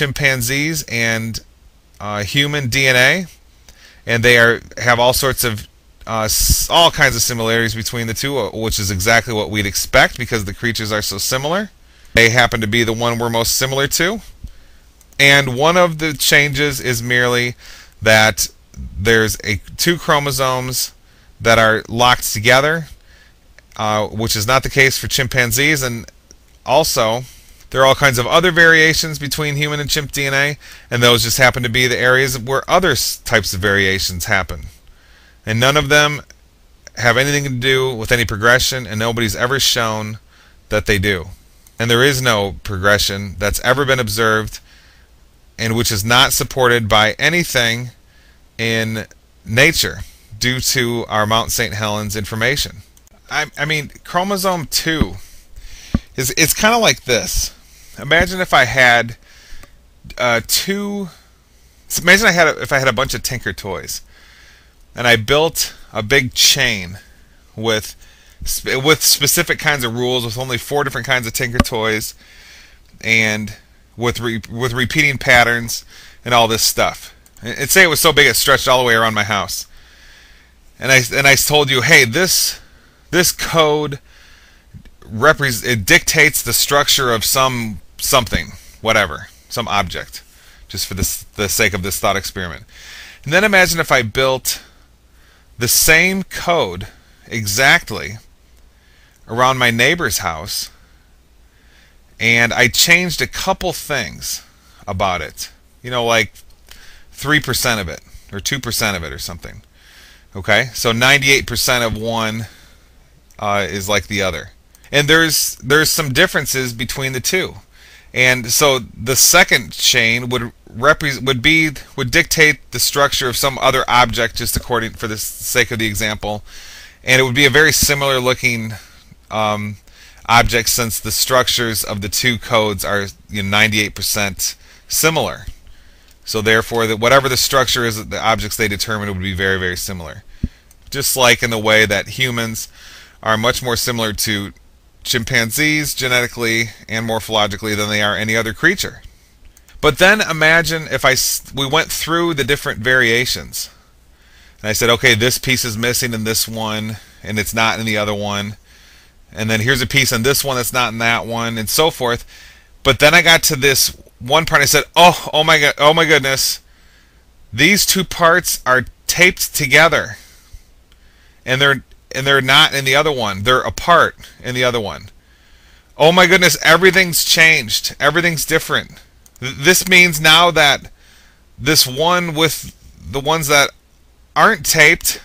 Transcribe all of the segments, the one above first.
chimpanzees and human DNA, and they have all sorts of all kinds of similarities between the two, which is exactly what we'd expect because the creatures are so similar. They happen to be the one we're most similar to. And one of the changes is merely that there's two chromosomes that are locked together, which is not the case for chimpanzees. And also, there are all kinds of other variations between human and chimp DNA, and those just happen to be the areas where other types of variations happen. And none of them have anything to do with any progression, and nobody's ever shown that they do. And there is no progression that's ever been observed, and which is not supported by anything in nature due to our Mount St. Helens information. I mean, chromosome 2 it's kind of like this. Imagine if I had if I had a bunch of Tinker toys, and I built a big chain with specific kinds of rules, with only 4 different kinds of Tinker toys, and with repeating patterns and all this stuff. And say it was so big it stretched all the way around my house. And I told you, hey, this code it dictates the structure of something, whatever, some object, just for the sake of this thought experiment. And then imagine if I built the same code exactly around my neighbor's house, and I changed a couple things about it, like 3% of it or 2% of it or something. Okay, so 98% of one is like the other, and there's some differences between the two. And so the second chain would dictate the structure of some other object, just according, for the sake of the example, and it would be a very similar looking object, since the structures of the two codes are 98% similar. So therefore, whatever the structure is, the objects they determine would be very, very similar. Just like in the way that humans are much more similar to chimpanzees genetically and morphologically than they are any other creature. But then imagine if we went through the different variations, and I said, okay, this piece is missing in this one, and it's not in the other one, and then here's a piece in this one that's not in that one, and so forth. But then I got to this one part, and I said, oh my goodness, these two parts are taped together, and they're not in the other one. They're apart in the other one. Oh my goodness, everything's changed. Everything's different. This means now that this one with the ones that aren't taped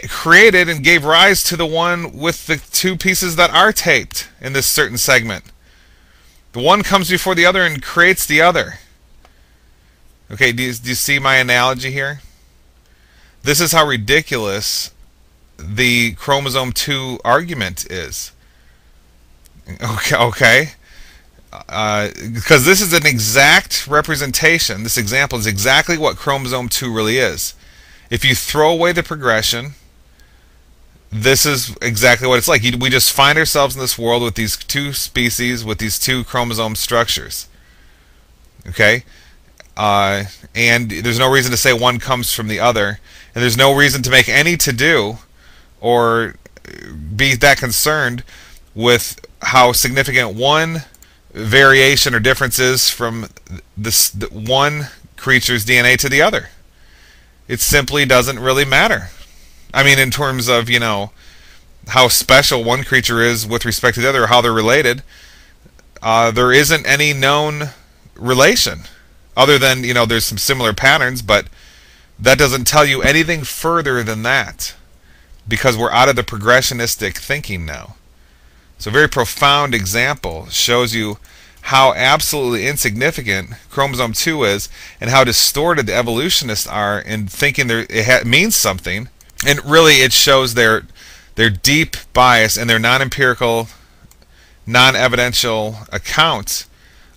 created and gave rise to the one with the two pieces that are taped in this certain segment. The one comes before the other and creates the other. Okay, do you see my analogy here? This is how ridiculous the chromosome 2 argument is. Okay. Because this is an exact representation. This example is exactly what chromosome 2 really is. If you throw away the progression, this is exactly what it's like. We just find ourselves in this world with these two species, with these two chromosome structures. Okay? And there's no reason to say one comes from the other. And there's no reason to make any to-do or be that concerned with how significant one variation or difference is from this one creature's DNA to the other. It simply doesn't really matter. I mean, in terms of, how special one creature is with respect to the other, or how they're related, there isn't any known relation. Other than, there's some similar patterns, but that doesn't tell you anything further than that, because we're out of the progressionistic thinking now. So a very profound example shows you how absolutely insignificant chromosome 2 is, and how distorted the evolutionists are in thinking it means something. And really, it shows their deep bias and their non-empirical, non-evidential account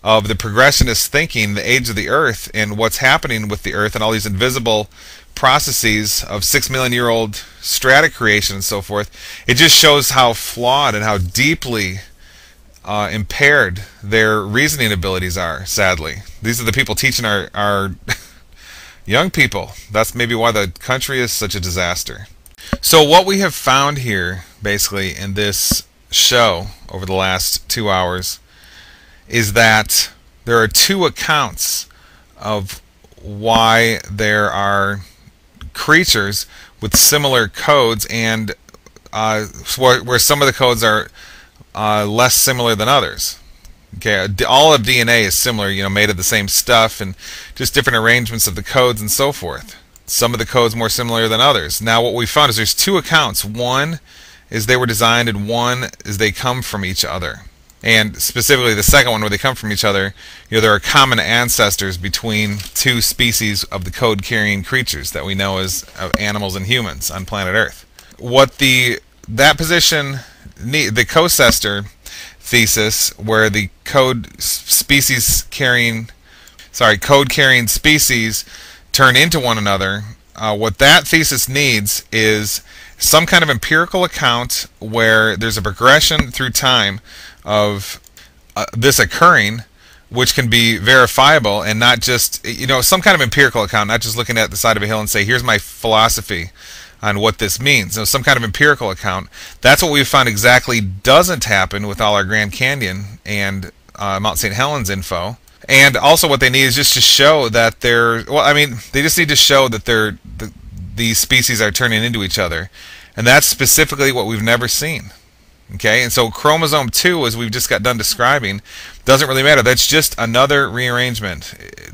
of the progressionist thinking, the age of the Earth, and what's happening with the Earth, and all these invisible processes of 6 million year old strata creation and so forth. It just shows how flawed and how deeply impaired their reasoning abilities are, sadly. These are the people teaching our young people. That's maybe why the country is such a disaster. So what we have found here, basically, in this show over the last 2 hours, is that there are two accounts of why there are creatures with similar codes, and where some of the codes are less similar than others. Okay, all of DNA is similar, made of the same stuff, and just different arrangements of the codes and so forth. Some of the codes more similar than others. Now what we found is there's two accounts. One is they were designed, and one is they come from each other. And specifically the second one, where they come from each other, there are common ancestors between two species of the code-carrying creatures that we know as animals and humans on planet Earth. What that position, the co-ancestor thesis, where the code-carrying species turn into one another, what that thesis needs is some kind of empirical account where there's a progression through time of this occurring, which can be verifiable, and not just, some kind of empirical account, not just looking at the side of a hill and say, here's my philosophy on what this means. Some kind of empirical account. That's what we've found exactly doesn't happen with all our Grand Canyon and Mount St. Helens info. And also what they need is just to show that they just need to show that these species are turning into each other. And that's specifically what we've never seen. Okay, and so chromosome 2, as we've just got done describing, doesn't really matter. That's just another rearrangement.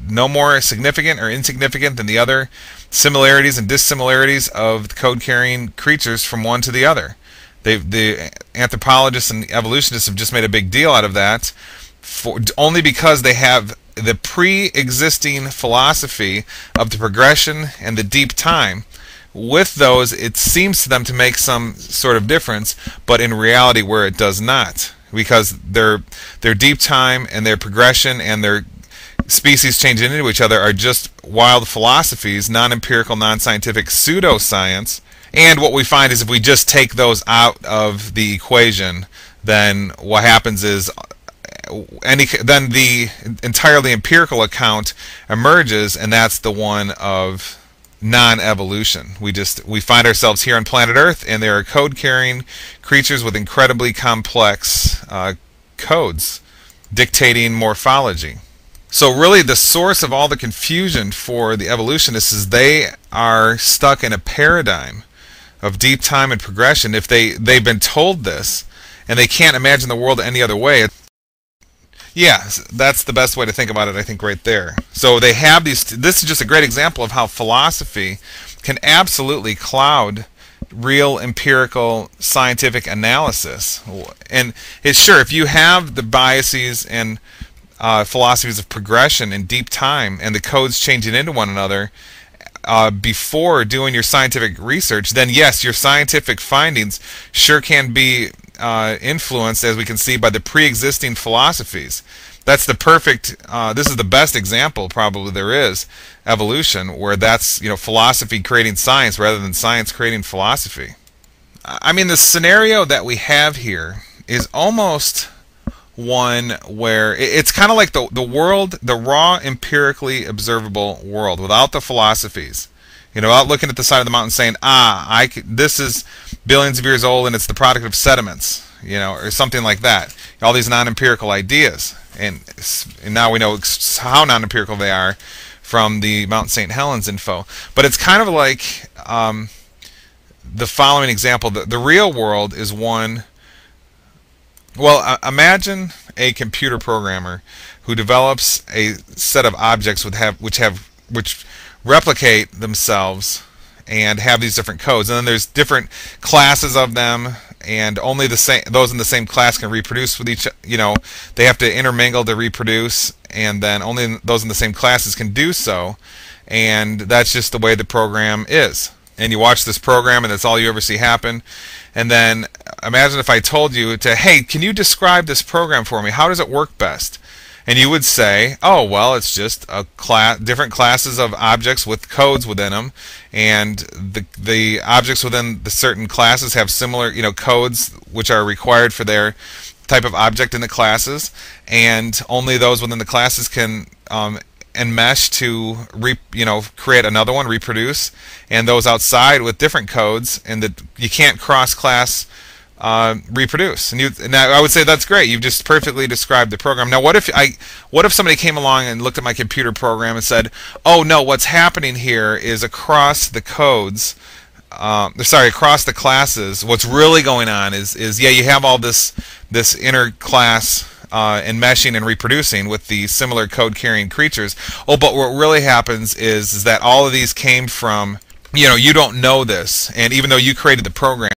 No more significant or insignificant than the other similarities and dissimilarities of the code-carrying creatures from one to the other. The anthropologists and evolutionists have just made a big deal out of that, only because they have the pre-existing philosophy of the progression and the deep time. With those, it seems to them to make some sort of difference, but in reality where it does not, because their deep time and their progression and their species changing into each other are just wild philosophies, non-empirical, non-scientific pseudoscience. And what we find is if we just take those out of the equation, then what happens is then the entirely empirical account emerges, and that's the one of non-evolution. We find ourselves here on planet Earth, and there are code-carrying creatures with incredibly complex codes dictating morphology. So really the source of all the confusion for the evolutionists is they are stuck in a paradigm of deep time and progression. If they've been told this, and they can't imagine the world any other way. Yeah, that's the best way to think about it, I think, right there. So they have these. This is just a great example of how philosophy can absolutely cloud real empirical scientific analysis. And it's sure, if you have the biases and philosophies of progression and deep time and the codes changing into one another before doing your scientific research, then yes, your scientific findings sure can be influenced, as we can see, by the pre-existing philosophies. That's the perfect, this is the best example probably there is, evolution, where that's, philosophy creating science rather than science creating philosophy. I mean, the scenario that we have here is almost one where it's kind of like the world, the raw, empirically observable world, without the philosophies. Without looking at the side of the mountain saying, this is billions of years old and it's the product of sediments, or something like that. All these non-empirical ideas. And now we know how non-empirical they are from the Mount St. Helens info. But it's kind of like the following example. The real world is one. Well, imagine a computer programmer who develops a set of objects which replicate themselves and have these different codes, and then there's different classes of them, and only those in the same class can reproduce with each. They have to intermingle to reproduce, and then only those in the same classes can do so, and that's just the way the program is. And you watch this program, and that's all you ever see happen. And then imagine if I told you hey, can you describe this program for me? How does it work best? And you would say, oh, well, it's just different classes of objects with codes within them, and the objects within the certain classes have similar, codes which are required for their type of object in the classes, and only those within the classes can enmesh to create another one, reproduce, and those outside with different codes, and that you can't cross-class reproduce. And I would say that's great. You've just perfectly described the program. Now, what if somebody came along and looked at my computer program and said, "Oh no, what's happening here is across the codes, across the classes, what's really going on is yeah, you have all this inter-class enmeshing and reproducing with the similar code-carrying creatures. Oh, but what really happens is that all of these came from, you don't know this, and even though you created the program,